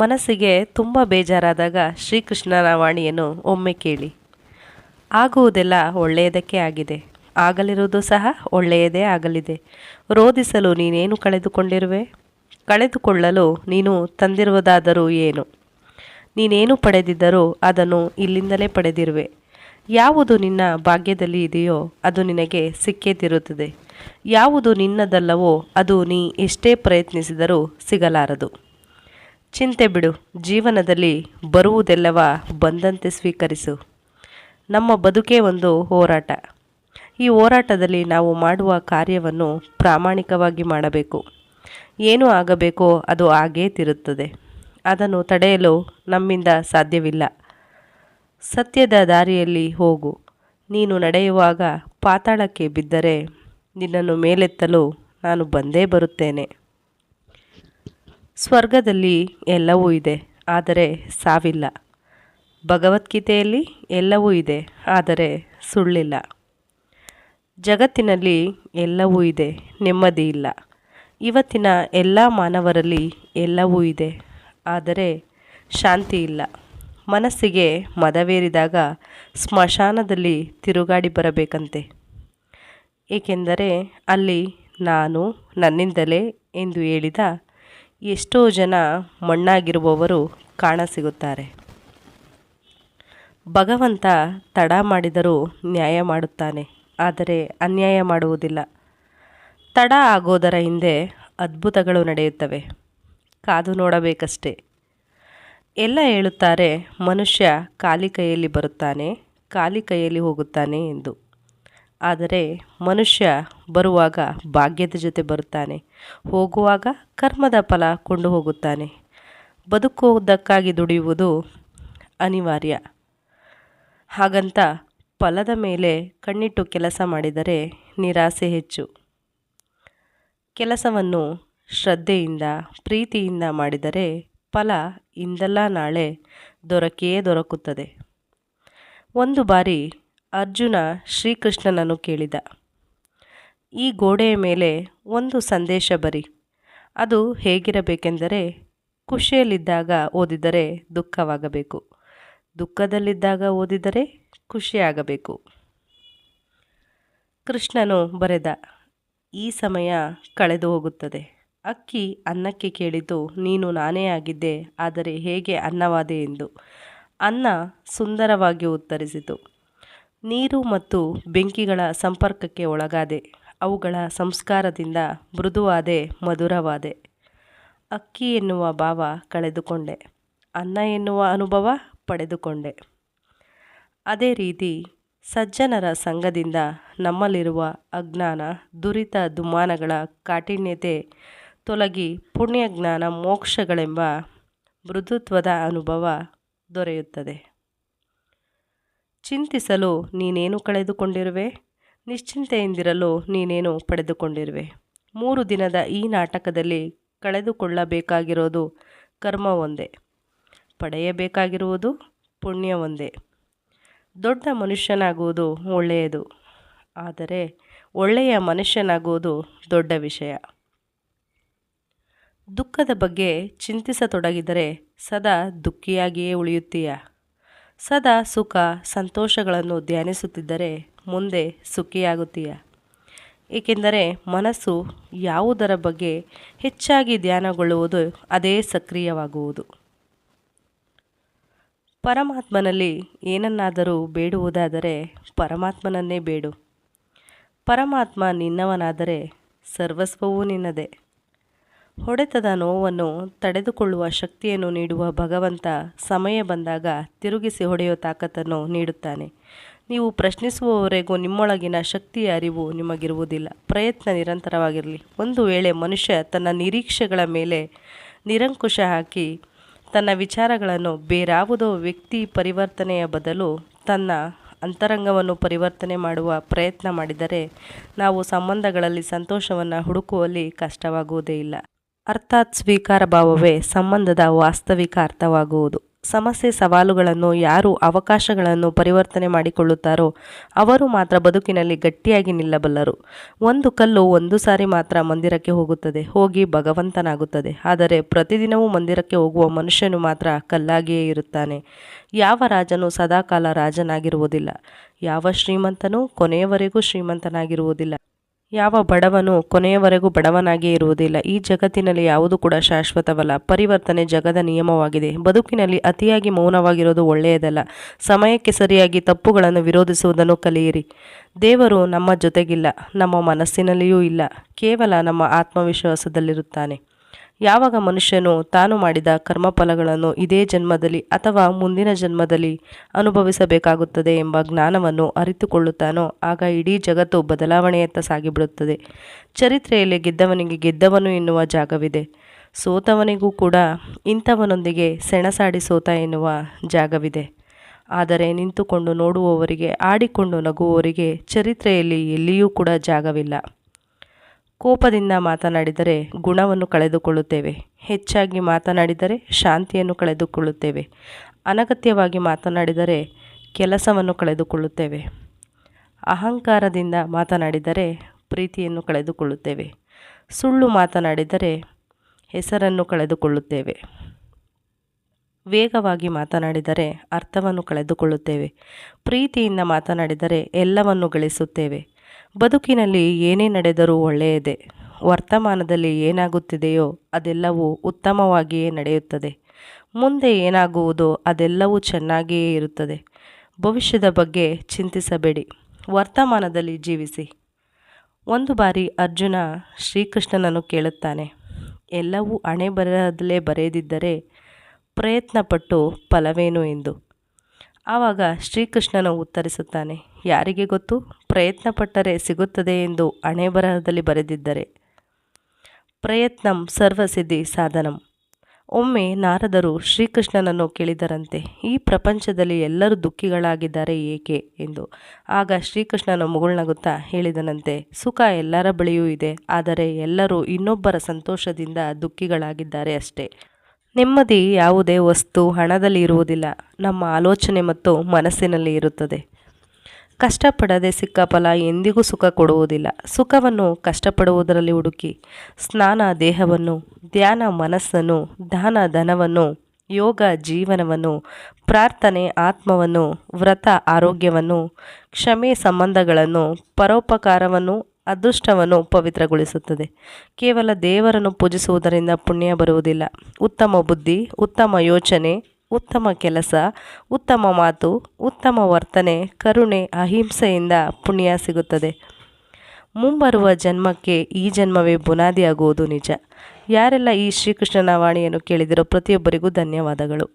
ಮನಸ್ಸಿಗೆ ತುಂಬ ಬೇಜಾರಾದಾಗ ಶ್ರೀಕೃಷ್ಣನ ವಾಣಿಯನ್ನು ಒಮ್ಮೆ ಕೇಳಿ. ಆಗುವುದೆಲ್ಲ ಒಳ್ಳೆಯದಕ್ಕೆ ಆಗಿದೆ, ಆಗಲಿರುವುದು ಸಹ ಒಳ್ಳೆಯದೇ ಆಗಲಿದೆ. ರೋಧಿಸಲು ನೀನೇನು ಕಳೆದುಕೊಂಡಿರುವೆ? ಕಳೆದುಕೊಳ್ಳಲು ನೀನು ತಂದಿರುವುದಾದರೂ ಏನು? ನೀನೇನು ಪಡೆದಿದ್ದರೂ ಅದನ್ನು ಇಲ್ಲಿಂದಲೇ ಪಡೆದಿರುವೆ. ಯಾವುದು ನಿನ್ನ ಭಾಗ್ಯದಲ್ಲಿ ಇದೆಯೋ ಅದು ನಿನಗೆ ಸಿಕ್ಕೇ ತಿರುತ್ತದೆ. ಯಾವುದು ನಿನ್ನದಲ್ಲವೋ ಅದು ನೀ ಎಷ್ಟೇ ಪ್ರಯತ್ನಿಸಿದರೂ ಸಿಗಲಾರದು. ಚಿಂತೆ ಬಿಡು, ಜೀವನದಲ್ಲಿ ಬರುವುದೆಲ್ಲವ ಬಂದಂತೆ ಸ್ವೀಕರಿಸು. ನಮ್ಮ ಬದುಕೇ ಒಂದು ಹೋರಾಟ. ಈ ಹೋರಾಟದಲ್ಲಿ ನಾವು ಮಾಡುವ ಕಾರ್ಯವನ್ನು ಪ್ರಾಮಾಣಿಕವಾಗಿ ಮಾಡಬೇಕು. ಏನು ಆಗಬೇಕೋ ಅದು ಆಗೇ ತಿರುತ್ತದೆ. ಅದನ್ನು ತಡೆಯಲು ನಮ್ಮಿಂದ ಸಾಧ್ಯವಿಲ್ಲ. ಸತ್ಯದ ದಾರಿಯಲ್ಲಿ ಹೋಗು. ನೀನು ನಡೆಯುವಾಗ ಪಾತಾಳಕ್ಕೆ ಬಿದ್ದರೆ ನಿನ್ನನ್ನು ಮೇಲೆತ್ತಲು ನಾನು ಬಂದೇ ಬರುತ್ತೇನೆ. ಸ್ವರ್ಗದಲ್ಲಿ ಎಲ್ಲವೂ ಇದೆ, ಆದರೆ ಸಾವಿಲ್ಲ. ಭಗವದ್ಗೀತೆಯಲ್ಲಿ ಎಲ್ಲವೂ ಇದೆ, ಆದರೆ ಸುಳ್ಳಿಲ್ಲ. ಜಗತ್ತಿನಲ್ಲಿ ಎಲ್ಲವೂ ಇದೆ, ನೆಮ್ಮದಿ ಇಲ್ಲ. ಇವತ್ತಿನ ಎಲ್ಲ ಮಾನವರಲ್ಲಿ ಎಲ್ಲವೂ ಇದೆ, ಆದರೆ ಶಾಂತಿ ಇಲ್ಲ. ಮನಸ್ಸಿಗೆ ಮದವೇರಿದಾಗ ಸ್ಮಶಾನದಲ್ಲಿ ತಿರುಗಾಡಿ ಬರಬೇಕಂತೆ. ಏಕೆಂದರೆ ಅಲ್ಲಿ ನಾನು ನನ್ನಿಂದಲೇ ಎಂದು ಹೇಳಿದ ಎಷ್ಟೋ ಜನ ಮಣ್ಣಾಗಿರುವವರು ಕಾಣಸಿಗುತ್ತಾರೆ. ಭಗವಂತ ತಡ ಮಾಡಿದರೂ ನ್ಯಾಯ ಮಾಡುತ್ತಾನೆ, ಆದರೆ ಅನ್ಯಾಯ ಮಾಡುವುದಿಲ್ಲ. ತಡ ಆಗೋದರ ಹಿಂದೆ ಅದ್ಭುತಗಳು ನಡೆಯುತ್ತವೆ, ಕಾದು ನೋಡಬೇಕಷ್ಟೆ. ಎಲ್ಲ ಹೇಳುತ್ತಾರೆ ಮನುಷ್ಯ ಖಾಲಿ ಕೈಯಲ್ಲಿ ಬರುತ್ತಾನೆ, ಖಾಲಿ ಕೈಯಲ್ಲಿ ಹೋಗುತ್ತಾನೆ ಎಂದು. ಆದರೆ ಮನುಷ್ಯ ಬರುವಾಗ ಭಾಗ್ಯದ ಜೊತೆ ಬರುತ್ತಾನೆ, ಹೋಗುವಾಗ ಕರ್ಮದ ಫಲ ಕೊಂಡು ಹೋಗುತ್ತಾನೆ. ಬದುಕುವುದಕ್ಕಾಗಿ ದುಡಿಯುವುದು ಅನಿವಾರ್ಯ. ಹಾಗಂತ ಫಲದ ಮೇಲೆ ಕಣ್ಣಿಟ್ಟು ಕೆಲಸ ಮಾಡಿದರೆ ನಿರಾಸೆ ಹೆಚ್ಚು. ಕೆಲಸವನ್ನು ಶ್ರದ್ಧೆಯಿಂದ ಪ್ರೀತಿಯಿಂದ ಮಾಡಿದರೆ ಫಲ ಇಂದಲ್ಲ ನಾಳೆ ದೊರಕಿಯೇ ದೊರಕುತ್ತದೆ. ಒಂದು ಬಾರಿ ಅರ್ಜುನ ಶ್ರೀಕೃಷ್ಣನನ್ನು ಕೇಳಿದ, ಈ ಗೋಡೆಯ ಮೇಲೆ ಒಂದು ಸಂದೇಶ ಬರಿ. ಅದು ಹೇಗಿರಬೇಕೆಂದರೆ, ಖುಷಿಯಲ್ಲಿದ್ದಾಗ ಓದಿದರೆ ದುಃಖವಾಗಬೇಕು, ದುಃಖದಲ್ಲಿದ್ದಾಗ ಓದಿದರೆ ಖುಷಿಯಾಗಬೇಕು. ಕೃಷ್ಣನು ಬರೆದ, ಈ ಸಮಯ ಕಳೆದು ಹೋಗುತ್ತದೆ. ಅಕ್ಕಿ ಅನ್ನಕ್ಕೆ ಕೇಳಿತು, ನೀನು ನಾನೇ ಆಗಿದ್ದೆ, ಆದರೆ ಹೇಗೆ ಅನ್ನವಾದೆ ಎಂದು. ಅನ್ನ ಸುಂದರವಾಗಿ ಉತ್ತರಿಸಿತು, ನೀರು ಮತ್ತು ಬೆಂಕಿಗಳ ಸಂಪರ್ಕಕ್ಕೆ ಒಳಗಾದೆ, ಅವುಗಳ ಸಂಸ್ಕಾರದಿಂದ ಮೃದುವಾದೆ, ಮಧುರವಾದೆ. ಅಕ್ಕಿ ಎನ್ನುವ ಭಾವ ಕಳೆದುಕೊಂಡೆ, ಅನ್ನ ಎನ್ನುವ ಅನುಭವ ಪಡೆದುಕೊಂಡೆ. ಅದೇ ರೀತಿ ಸಜ್ಜನರ ಸಂಘದಿಂದ ನಮ್ಮಲ್ಲಿರುವ ಅಜ್ಞಾನ, ದುರಿತ, ದುಮ್ಮಾನಗಳ ಕಾಠಿಣ್ಯತೆ ತೊಲಗಿ ಪುಣ್ಯಜ್ಞಾನ ಮೋಕ್ಷಗಳೆಂಬ ಮೃದುತ್ವದ ಅನುಭವ ದೊರೆಯುತ್ತದೆ. ಚಿಂತಿಸಲು ನೀನೇನು ಕಳೆದುಕೊಂಡಿರುವೆ? ನಿಶ್ಚಿಂತೆಯಿಂದಿರಲು ನೀನೇನು ಪಡೆದುಕೊಂಡಿರುವೆ? 3 ದಿನದ ಈ ನಾಟಕದಲ್ಲಿ ಕಳೆದುಕೊಳ್ಳಬೇಕಾಗಿರೋದು ಕರ್ಮ ಒಂದೇ, ಪಡೆಯಬೇಕಾಗಿರುವುದು ಪುಣ್ಯ ಒಂದೇ. ದೊಡ್ಡ ಮನುಷ್ಯನಾಗುವುದು ಒಳ್ಳೆಯದು, ಆದರೆ ಒಳ್ಳೆಯ ಮನುಷ್ಯನಾಗುವುದು ದೊಡ್ಡ ವಿಷಯ. ದುಃಖದ ಬಗ್ಗೆ ಚಿಂತಿಸತೊಡಗಿದರೆ ಸದಾ ದುಃಖಿಯಾಗಿಯೇ ಉಳಿಯುತ್ತೀಯ. ಸದಾ ಸುಖ ಸಂತೋಷಗಳನ್ನು ಧ್ಯಾನಿಸುತ್ತಿದ್ದರೆ ಮುಂದೆ ಸುಖಿಯಾಗುತ್ತೀಯ. ಏಕೆಂದರೆ ಮನಸ್ಸು ಯಾವುದರ ಬಗ್ಗೆ ಹೆಚ್ಚಾಗಿ ಧ್ಯಾನಗೊಳ್ಳುವುದು ಅದೇ ಸಕ್ರಿಯವಾಗುವುದು. ಪರಮಾತ್ಮನಲ್ಲಿ ಏನನ್ನಾದರೂ ಬೇಡುವುದಾದರೆ ಪರಮಾತ್ಮನನ್ನೇ ಬೇಡು. ಪರಮಾತ್ಮ ನಿನ್ನವನಾದರೆ ಸರ್ವಸ್ವವೂ ನಿನ್ನದೇ. ಹೊಡೆತದ ನೋವನ್ನು ತಡೆದುಕೊಳ್ಳುವ ಶಕ್ತಿಯನ್ನು ನೀಡುವ ಭಗವಂತ ಸಮಯ ಬಂದಾಗ ತಿರುಗಿಸಿ ಹೊಡೆಯುವ ತಾಕತ್ತನ್ನು ನೀಡುತ್ತಾನೆ. ನೀವು ಪ್ರಶ್ನಿಸುವವರೆಗೂ ನಿಮ್ಮೊಳಗಿನ ಶಕ್ತಿಯ ಅರಿವು ನಿಮಗಿರುವುದಿಲ್ಲ. ಪ್ರಯತ್ನ ನಿರಂತರವಾಗಿರಲಿ. ಒಂದು ವೇಳೆ ಮನುಷ್ಯ ತನ್ನ ನಿರೀಕ್ಷೆಗಳ ಮೇಲೆ ನಿರಂಕುಶ ಹಾಕಿ ತನ್ನ ವಿಚಾರಗಳನ್ನು ಬೇರಾವುದೋ ವ್ಯಕ್ತಿ ಪರಿವರ್ತನೆಯ ಬದಲು ತನ್ನ ಅಂತರಂಗವನ್ನು ಪರಿವರ್ತನೆ ಮಾಡುವ ಪ್ರಯತ್ನ ಮಾಡಿದರೆ ನಾವು ಸಂಬಂಧಗಳಲ್ಲಿ ಸಂತೋಷವನ್ನು ಹುಡುಕುವಲ್ಲಿ ಕಷ್ಟವಾಗುವುದೇ ಇಲ್ಲ. ಅರ್ಥಾತ್ ಸ್ವೀಕಾರ ಭಾವವೇ ಸಂಬಂಧದ ವಾಸ್ತವಿಕ ಅರ್ಥವಾಗುವುದು. ಸಮಸ್ಯೆ ಸವಾಲುಗಳನ್ನು ಯಾರು ಅವಕಾಶಗಳನ್ನು ಪರಿವರ್ತನೆ ಮಾಡಿಕೊಳ್ಳುತ್ತಾರೋ ಅವರು ಮಾತ್ರ ಬದುಕಿನಲ್ಲಿ ಗಟ್ಟಿಯಾಗಿ ನಿಲ್ಲಬಲ್ಲರು. ಒಂದು ಕಲ್ಲು ಒಂದು ಸಾರಿ ಮಾತ್ರ ಮಂದಿರಕ್ಕೆ ಹೋಗುತ್ತದೆ, ಹೋಗಿ ಭಗವಂತನಾಗುತ್ತದೆ. ಆದರೆ ಪ್ರತಿದಿನವೂ ಮಂದಿರಕ್ಕೆ ಹೋಗುವ ಮನುಷ್ಯನು ಮಾತ್ರ ಕಲ್ಲಾಗಿಯೇ ಇರುತ್ತಾನೆ. ಯಾವ ರಾಜನು ಸದಾಕಾಲ ರಾಜನಾಗಿರುವುದಿಲ್ಲ, ಯಾವ ಶ್ರೀಮಂತನೂ ಕೊನೆಯವರೆಗೂ ಶ್ರೀಮಂತನಾಗಿರುವುದಿಲ್ಲ, ಯಾವ ಬಡವನು ಕೊನೆಯವರೆಗೂ ಬಡವನಾಗಿಯೇ ಇರುವುದಿಲ್ಲ. ಈ ಜಗತ್ತಿನಲ್ಲಿ ಯಾವುದು ಕೂಡ ಶಾಶ್ವತವಲ್ಲ. ಪರಿವರ್ತನೆ ಜಗದ ನಿಯಮವಾಗಿದೆ. ಬದುಕಿನಲ್ಲಿ ಅತಿಯಾಗಿ ಮೌನವಾಗಿರೋದು ಒಳ್ಳೆಯದಲ್ಲ. ಸಮಯಕ್ಕೆ ಸರಿಯಾಗಿ ತಪ್ಪುಗಳನ್ನು ವಿರೋಧಿಸುವುದನ್ನು ಕಲಿಯಿರಿ. ದೇವರು ನಮ್ಮ ಜೊತೆಗಿಲ್ಲ, ನಮ್ಮ ಮನಸ್ಸಿನಲ್ಲಿಯೂ ಇಲ್ಲ, ಕೇವಲ ನಮ್ಮ ಆತ್ಮವಿಶ್ವಾಸದಲ್ಲಿರುತ್ತಾನೆ. ಯಾವಾಗ ಮನುಷ್ಯನು ತಾನು ಮಾಡಿದ ಕರ್ಮಫಲಗಳನ್ನು ಇದೇ ಜನ್ಮದಲ್ಲಿ ಅಥವಾ ಮುಂದಿನ ಜನ್ಮದಲ್ಲಿ ಅನುಭವಿಸಬೇಕಾಗುತ್ತದೆ ಎಂಬ ಜ್ಞಾನವನ್ನು ಅರಿತುಕೊಳ್ಳುತ್ತಾನೋ ಆಗ ಇಡೀ ಜಗತ್ತು ಬದಲಾವಣೆಯತ್ತ ಸಾಗಿಬಿಡುತ್ತದೆ. ಚರಿತ್ರೆಯಲ್ಲಿ ಗೆದ್ದವನಿಗೆ ಗೆದ್ದವನು ಎನ್ನುವ ಜಾಗವಿದೆ, ಸೋತವನಿಗೂ ಕೂಡ ಇಂಥವನೊಂದಿಗೆ ಸೆಣಸಾಡಿ ಸೋತ ಎನ್ನುವ ಜಾಗವಿದೆ. ಆದರೆ ನಿಂತುಕೊಂಡು ನೋಡುವವರಿಗೆ, ಆಡಿಕೊಂಡು ನಗುವವರಿಗೆ ಚರಿತ್ರೆಯಲ್ಲಿ ಎಲ್ಲಿಯೂ ಕೂಡ ಜಾಗವಿಲ್ಲ. ಕೋಪದಿಂದ ಮಾತನಾಡಿದರೆ ಗುಣವನ್ನು ಕಳೆದುಕೊಳ್ಳುತ್ತೇವೆ, ಹೆಚ್ಚಾಗಿ ಮಾತನಾಡಿದರೆ ಶಾಂತಿಯನ್ನು ಕಳೆದುಕೊಳ್ಳುತ್ತೇವೆ, ಅನಗತ್ಯವಾಗಿ ಮಾತನಾಡಿದರೆ ಕೆಲಸವನ್ನು ಕಳೆದುಕೊಳ್ಳುತ್ತೇವೆ, ಅಹಂಕಾರದಿಂದ ಮಾತನಾಡಿದರೆ ಪ್ರೀತಿಯನ್ನು ಕಳೆದುಕೊಳ್ಳುತ್ತೇವೆ, ಸುಳ್ಳು ಮಾತನಾಡಿದರೆ ಹೆಸರನ್ನು ಕಳೆದುಕೊಳ್ಳುತ್ತೇವೆ, ವೇಗವಾಗಿ ಮಾತನಾಡಿದರೆ ಅರ್ಥವನ್ನು ಕಳೆದುಕೊಳ್ಳುತ್ತೇವೆ, ಪ್ರೀತಿಯಿಂದ ಮಾತನಾಡಿದರೆ ಎಲ್ಲವನ್ನು ಗಳಿಸುತ್ತೇವೆ. ಬದುಕಿನಲ್ಲಿ ಏನೇ ನಡೆದರೂ ಒಳ್ಳೆಯದೇ. ವರ್ತಮಾನದಲ್ಲಿ ಏನಾಗುತ್ತಿದೆಯೋ ಅದೆಲ್ಲವೂ ಉತ್ತಮವಾಗಿಯೇ ನಡೆಯುತ್ತದೆ. ಮುಂದೆ ಏನಾಗುವುದೋ ಅದೆಲ್ಲವೂ ಚೆನ್ನಾಗಿಯೇ ಇರುತ್ತದೆ. ಭವಿಷ್ಯದ ಬಗ್ಗೆ ಚಿಂತಿಸಬೇಡಿ, ವರ್ತಮಾನದಲ್ಲಿ ಜೀವಿಸಿ. ಒಂದು ಬಾರಿ ಅರ್ಜುನ ಶ್ರೀಕೃಷ್ಣನನ್ನು ಕೇಳುತ್ತಾನೆ, ಎಲ್ಲವೂ ಹಣೆಬರಹದಲ್ಲೇ ಬರೆದಿದ್ದರೆ ಪ್ರಯತ್ನಪಟ್ಟು ಫಲವೇನು ಎಂದು. ಆವಾಗ ಶ್ರೀಕೃಷ್ಣನು ಉತ್ತರಿಸುತ್ತಾನೆ, ಯಾರಿಗೆ ಗೊತ್ತು, ಪ್ರಯತ್ನಪಟ್ಟರೆ ಸಿಗುತ್ತದೆ ಎಂದು ಹಣೆಬರಹದಲ್ಲಿ ಬರೆದಿದ್ದರೆ. ಪ್ರಯತ್ನಂ ಸರ್ವಸಿದ್ಧಿ ಸಾಧನಂ. ಒಮ್ಮೆ ನಾರದರು ಶ್ರೀಕೃಷ್ಣನನ್ನು ಕೇಳಿದರಂತೆ, ಈ ಪ್ರಪಂಚದಲ್ಲಿ ಎಲ್ಲರೂ ದುಃಖಿಗಳಾಗಿದ್ದಾರೆ ಏಕೆ ಎಂದು. ಆಗ ಶ್ರೀಕೃಷ್ಣನು ಮುಗುಳ್ನಗುತ್ತಾ ಹೇಳಿದನಂತೆ, ಸುಖ ಎಲ್ಲರ ಬಳಿಯೂ ಇದೆ, ಆದರೆ ಎಲ್ಲರೂ ಇನ್ನೊಬ್ಬರ ಸಂತೋಷದಿಂದ ದುಃಖಿಗಳಾಗಿದ್ದಾರೆ ಅಷ್ಟೇ. ನೆಮ್ಮದಿ ಯಾವುದೇ ವಸ್ತು ಹಣದಲ್ಲಿ ಇರುವುದಿಲ್ಲ, ನಮ್ಮ ಆಲೋಚನೆ ಮತ್ತು ಮನಸ್ಸಿನಲ್ಲಿ ಇರುತ್ತದೆ. ಕಷ್ಟಪಡದೆ ಸಿಕ್ಕ ಫಲ ಎಂದಿಗೂ ಸುಖ ಕೊಡುವುದಿಲ್ಲ. ಸುಖವನ್ನು ಕಷ್ಟಪಡುವುದರಲ್ಲಿ ಹುಡುಕಿ. ಸ್ನಾನ ದೇಹವನ್ನು, ಧ್ಯಾನ ಮನಸ್ಸನ್ನು, ದಾನ ಧನವನ್ನು, ಯೋಗ ಜೀವನವನ್ನು, ಪ್ರಾರ್ಥನೆ ಆತ್ಮವನ್ನು, ವ್ರತ ಆರೋಗ್ಯವನ್ನು, ಕ್ಷಮೆ ಸಂಬಂಧಗಳನ್ನು, ಪರೋಪಕಾರವನ್ನು, ಅದೃಷ್ಟವನ್ನು ಪವಿತ್ರಗೊಳಿಸುತ್ತದೆ. ಕೇವಲ ದೇವರನ್ನು ಪೂಜಿಸುವುದರಿಂದ ಪುಣ್ಯ ಬರುವುದಿಲ್ಲ. ಉತ್ತಮ ಬುದ್ಧಿ, ಉತ್ತಮ ಯೋಚನೆ, ಉತ್ತಮ ಕೆಲಸ, ಉತ್ತಮ ಮಾತು, ಉತ್ತಮ ವರ್ತನೆ, ಕರುಣೆ, ಅಹಿಂಸೆಯಿಂದ ಪುಣ್ಯ ಸಿಗುತ್ತದೆ. ಮುಂಬರುವ ಜನ್ಮಕ್ಕೆ ಈ ಜನ್ಮವೇ ಬುನಾದಿಯಾಗುವುದು ನಿಜ. ಯಾರೆಲ್ಲ ಈ ಶ್ರೀಕೃಷ್ಣನ ವಾಣಿಯನ್ನು ಕೇಳಿದಿರೋ ಪ್ರತಿಯೊಬ್ಬರಿಗೂ ಧನ್ಯವಾದಗಳು.